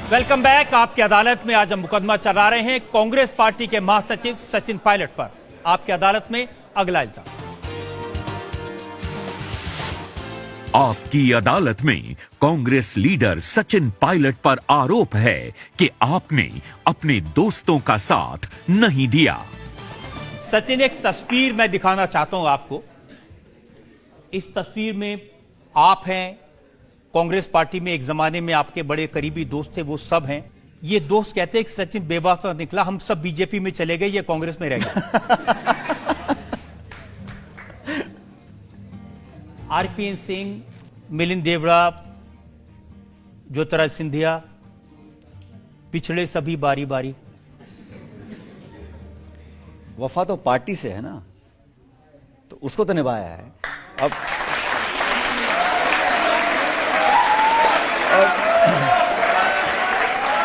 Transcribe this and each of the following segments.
Welcome back. आपकी अदालत में आज हम मुकदमा चला रहे हैं कांग्रेस पार्टी के महासचिव सचिन पायलट पर। आपकी अदालत में अगला इल्जाम। आपकी अदालत में कांग्रेस लीडर सचिन पायलट पर आरोप है कि आपने अपने दोस्तों का साथ नहीं दिया। सचिन, एक तस्वीर मैं दिखाना चाहता हूं आपको। इस तस्वीर में आप हैं, कांग्रेस पार्टी में एक जमाने में आपके बड़े करीबी दोस्त थे, वो सब हैं। ये दोस्त कहते हैं कि सचिन बेवफा निकला, हम सब बीजेपी में चले गए, ये कांग्रेस में रह गया। आरपीएन सिंह, मिलिंद देवड़ा, ज्योतिराज सिंधिया पिछड़े सभी बारी बारी। वफा तो पार्टी से है ना, तो उसको तो निभाया है। अब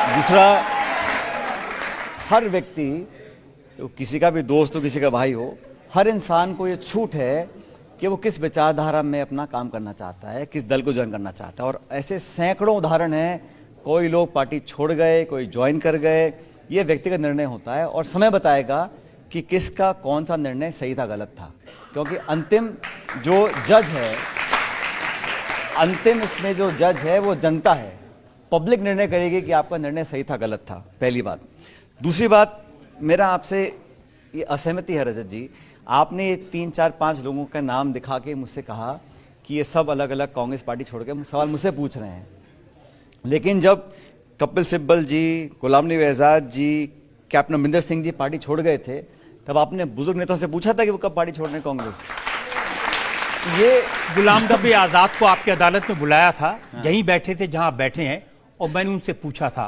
दूसरा, हर व्यक्ति, तो किसी का भी दोस्त हो, किसी का भाई हो, हर इंसान को ये छूट है कि वो किस विचारधारा में अपना काम करना चाहता है, किस दल को ज्वाइन करना चाहता है। और ऐसे सैकड़ों उदाहरण हैं। कोई लोग पार्टी छोड़ गए, कोई ज्वाइन कर गए। ये व्यक्तिगत निर्णय होता है और समय बताएगा कि किसका कौन सा निर्णय सही था, गलत था। क्योंकि अंतिम जो जज है, अंतिम इसमें जो जज है वो जनता है। पब्लिक निर्णय करेगी कि आपका निर्णय सही था, गलत था। पहली बात। दूसरी बात, मेरा आपसे ये असहमति है रजत जी। आपने ये 3, 4, 5 लोगों का नाम दिखा के मुझसे कहा कि ये सब अलग अलग कांग्रेस पार्टी छोड़ के सवाल मुझसे पूछ रहे हैं। लेकिन जब कपिल सिब्बल जी, गुलाम नबी आज़ाद जी, कैप्टन अमरिंदर सिंह जी पार्टी छोड़ गए थे, तब आपने बुजुर्ग नेताओं से पूछा था कि वो कब पार्टी छोड़ रहे हैं कांग्रेस? ये गुलाम नबी आजाद को आपकी अदालत में बुलाया था। यहीं बैठे थे जहां बैठे हैं, और मैंने उनसे पूछा था।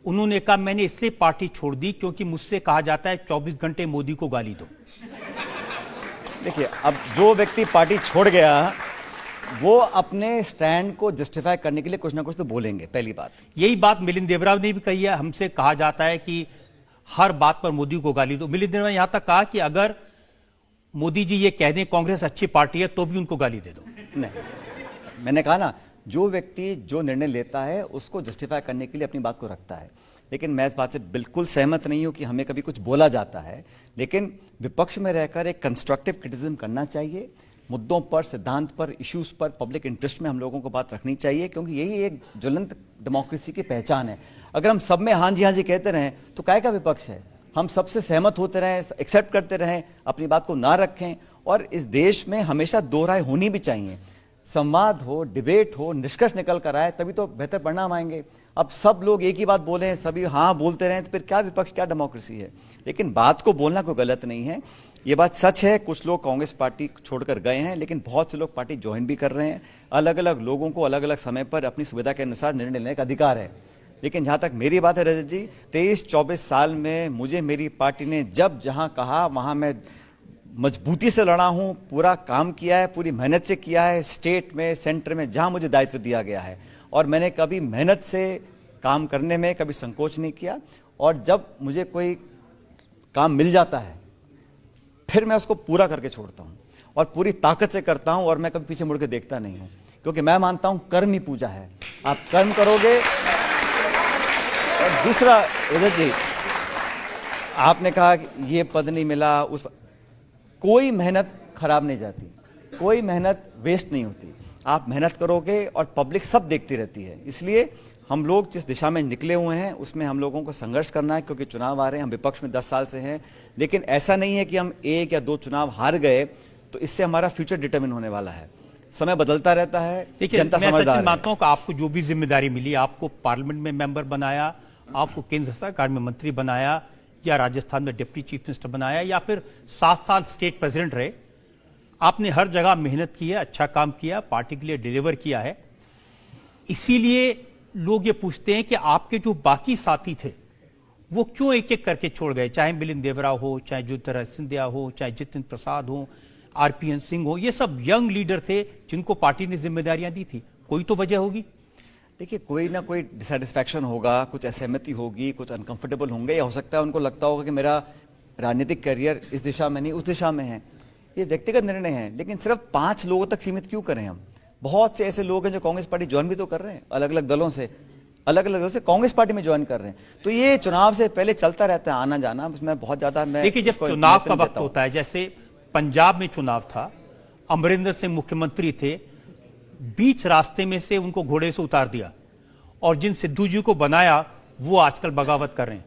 उन्होंने कहा मैंने इसलिए पार्टी छोड़ दी क्योंकि मुझसे कहा जाता है 24 घंटे मोदी को गाली दो। देखिए, अब जो व्यक्ति पार्टी छोड़ गया वो अपने स्टैंड को जस्टिफाई करने के लिए कुछ ना कुछ तो बोलेंगे। पहली बात। यही बात मिलिंद देवरा ने भी कही है। हमसे कहा जाता है कि हर बात पर मोदी को गाली दो। मिलिंद देवरा ने यहां तक कहा कि अगर मोदी जी ये कह दें कांग्रेस अच्छी पार्टी है तो भी उनको गाली दे दो। नहीं, मैंने कहा ना, जो व्यक्ति जो निर्णय लेता है उसको जस्टिफाई करने के लिए अपनी बात को रखता है। लेकिन मैं इस बात से बिल्कुल सहमत नहीं हूं कि हमें कभी कुछ बोला जाता है। लेकिन विपक्ष में रहकर एक कंस्ट्रक्टिव क्रिटिसिज्म करना चाहिए। मुद्दों पर, सिद्धांत पर, इश्यूज पर, पब्लिक इंटरेस्ट में हम लोगों को बात रखनी चाहिए, क्योंकि यही एक ज्वलंत डेमोक्रेसी की पहचान है। अगर हम सब में हाँ जी कहते रहें तो काय का विपक्ष है? हम सबसे सहमत होते रहें, एक्सेप्ट करते रहें, अपनी बात को ना रखें। और इस देश में हमेशा दो राय होनी भी चाहिए। संवाद हो, डिबेट हो, निष्कर्ष निकल कर आए, तभी तो बेहतर परिणाम आएंगे। अब सब लोग एक ही बात बोले, सभी हाँ बोलते रहें, तो फिर क्या विपक्ष, क्या डेमोक्रेसी है? लेकिन बात को बोलना कोई गलत नहीं है। ये बात सच है, कुछ लोग कांग्रेस पार्टी छोड़कर गए हैं, लेकिन बहुत से लोग पार्टी ज्वाइन भी कर रहे हैं। अलग अलग लोगों को अलग अलग समय पर अपनी सुविधा के अनुसार निर्णय लेने का अधिकार है। लेकिन जहां तक मेरी बात है रजत जी, 23-24 साल में मुझे मेरी पार्टी ने जब जहां कहा वहां मैं मजबूती से लड़ा हूं, पूरा काम किया है, पूरी मेहनत से किया है। स्टेट में, सेंटर में, जहां मुझे दायित्व दिया गया है, और मैंने कभी मेहनत से काम करने में कभी संकोच नहीं किया। और जब मुझे कोई काम मिल जाता है फिर मैं उसको पूरा करके छोड़ता हूं, और पूरी ताकत से करता हूं, और मैं कभी पीछे मुड़ के देखता नहीं हूं। क्योंकि मैं मानता हूं कर्म ही पूजा है। आप कर्म करोगे। और दूसरा, रजत जी, आपने कहा कि ये पद नहीं मिला, उस कोई मेहनत खराब नहीं जाती, कोई मेहनत वेस्ट नहीं होती। आप मेहनत करोगे और पब्लिक सब देखती रहती है। इसलिए हम लोग जिस दिशा में निकले हुए हैं उसमें हम लोगों को संघर्ष करना है, क्योंकि चुनाव आ रहे हैं। हम विपक्ष में 10 साल से हैं, लेकिन ऐसा नहीं है कि हम 1 या 2 चुनाव हार गए तो इससे हमारा फ्यूचर डिटरमिन होने वाला है। समय बदलता रहता है। देखिए, मैं सचिन मानता हूं कि आपको जो भी जिम्मेदारी मिली, आपको पार्लियामेंट में मेंबर बनाया, आपको केंद्र सरकार में मंत्री बनाया, या राजस्थान में डिप्टी चीफ मिनिस्टर बनाया, या फिर 7 साल स्टेट प्रेसिडेंट रहे, आपने हर जगह मेहनत की है, अच्छा काम किया, पार्टी के लिए डिलीवर किया है। इसीलिए लोग ये पूछते हैं कि आपके जो बाकी साथी थे वो क्यों एक एक करके छोड़ गए? चाहे मिलिंद देवरा हो, चाहे ज्योतिराज सिंधिया हो, चाहे जितेंद्र प्रसाद हो, आरपीएन सिंह हो, ये सब यंग लीडर थे जिनको पार्टी ने जिम्मेदारियां दी थी। कोई तो वजह होगी। देखिए, कोई ना कोई डिससेटिस्फैक्शन होगा, कुछ असहमति होगी, कुछ अनकंफर्टेबल होंगे, या हो सकता है उनको लगता होगा कि मेरा राजनीतिक करियर इस दिशा में नहीं उस दिशा में है। ये व्यक्तिगत निर्णय है। लेकिन सिर्फ 5 लोगों तक सीमित क्यों करें हम? बहुत से ऐसे लोग हैं जो कांग्रेस पार्टी ज्वाइन भी तो कर रहे हैं अलग अलग दलों से। अलग अलग से कांग्रेस पार्टी में ज्वाइन कर रहे हैं। तो ये चुनाव से पहले चलता रहता है आना जाना, उसमें बहुत ज्यादा मैं देखिए, जब इसको चुनाव का महत्व वक्त देता हूं। होता है, जैसे पंजाब में चुनाव था, अमरिंदर सिंह मुख्यमंत्री थे, बीच रास्ते में से उनको घोड़े से उतार दिया, और जिन सिद्धू जी को बनाया वो आजकल बगावत कर रहे हैं।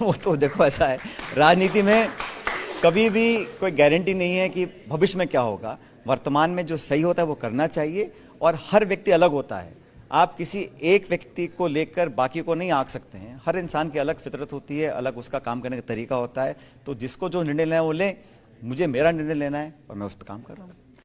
वो तो देखो ऐसा है, राजनीति में कभी भी कोई गारंटी नहीं है कि भविष्य में क्या होगा। वर्तमान में जो सही होता है वो करना चाहिए, और हर व्यक्ति अलग होता है। आप किसी एक व्यक्ति को लेकर बाकी को नहीं आंक सकते हैं। हर इंसान की अलग फितरत होती है, अलग उसका काम करने का तरीका होता है। तो जिसको जो निर्णय लेना है वो ले, मुझे मेरा निर्णय लेना है और मैं उस पर काम कर रहा हूँ।